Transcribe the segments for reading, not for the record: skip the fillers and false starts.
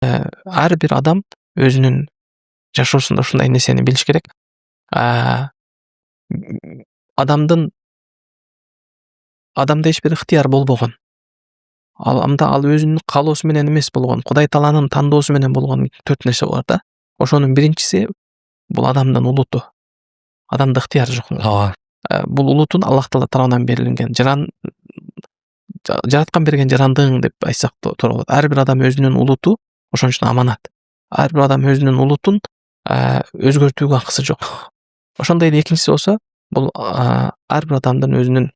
Ар бир адам өзүнүн жашоосунда ушундай нерсени билиш керек. Адамдын Адамда эч бир ыктыяр болбогон. Ал өзүнүн каалоосу менен эмес болгон, Кудай Тааланын тандоосу менен болгон 4 нерсе бар да. Ошонун биринчиси бул адамдын улуту. Адамда ыктыяр жок. Ооба. Бул улутун Аллах Таала тарабынан берилген жараткан берген жарандыгың деп айтсак туура болот. Ар бир адам өзүнүн улуту, ошон үчүн аманат. Ар бир адам өзүнүн улутун өзгөртүүгө акысы жок. Ошондой эле экинчиси болсо, бул ар бир адамдын өзүнүн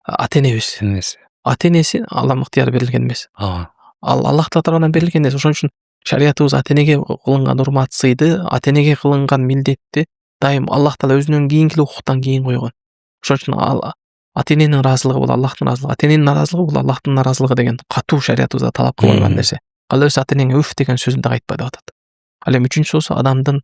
ата-энеси. Ата-энеси Аллах ыктыяр берилген эмес. Ооба. Ал Аллах Таала тарабынан берилген нерсе. Ошон үчүн шариятыбыз ата-энеге кылынган урмат сыйды, ата-энеге кылынган милдетти дайым Аллах Таала өзүнүн кийинки укуктан кийин койгон. Ошон үчүн ата-эненин ыраазылыгы бул Аллахтын ыраазылыгы, ата-эненин наразылыгы бул Аллахтын наразылыгы деген катуу шариятыбызда талап кылынган нерсе. Калеберсе ата-энеңе уф деген сөзүн да айтпа деп атат. Ал эми үчүнчүсү болсо адамдын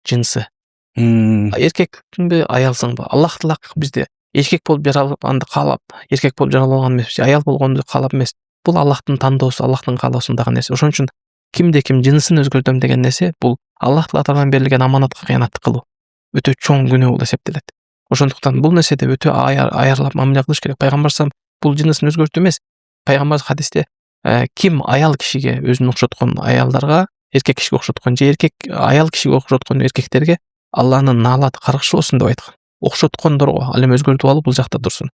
жынсы. Эркекпинби, аялсыңбы? Аллах Таала бизди эркек болуп жаралганды каалап, эркек болуп жаралган эмес, аял болгонду каалап эмес. Бул Аллахтын тандоосу, Аллахтын каалоосундагы нерсе. Ошон үчүн кимде ким жынсын өзгөртөм деген нерсе бул Аллах Таала тарабынан берилген аманатка кыянаттык кылуу. Өтө чоң күнөө болуп эсептелет. Ошондуктан бул нерседе өтө аярлап мамиле кылыш керек. Пайгамбар бул жынысын өзгөртүү эмес. Пайгамбар хадисте ким аял кишиге өзүн окшоткон аялдарга, эркек кишиге окшоткон же аял кишиге окшоткон эркектерге Алланын наалаты каргышы болсун деп айткан. Окшоткондорго, ал эми өзгөртүп алып бул жакта турсун.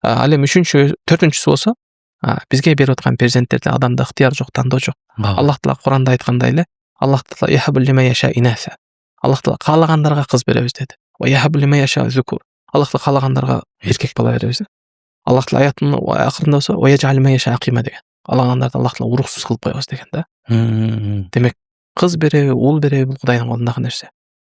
Ал эми төртүнчүсү болсо, бизге берип аткан перзенттерде адамда ыктыяр жок, тандоо жок. Аллах Таала Куранда айткандай эле, Аллах Таала Аллах Таала каалагандарга кыз беребиз деди. Аллах Таала каалагандарга эркек бала беребиз. Аллах Таала аяттын акырында болсо, деген. Каалагандарды Аллах Таала уруксуз кылып коебуз деген да. Демек, кыз береби, уул береби бул Кудайдын колундагы нерсе.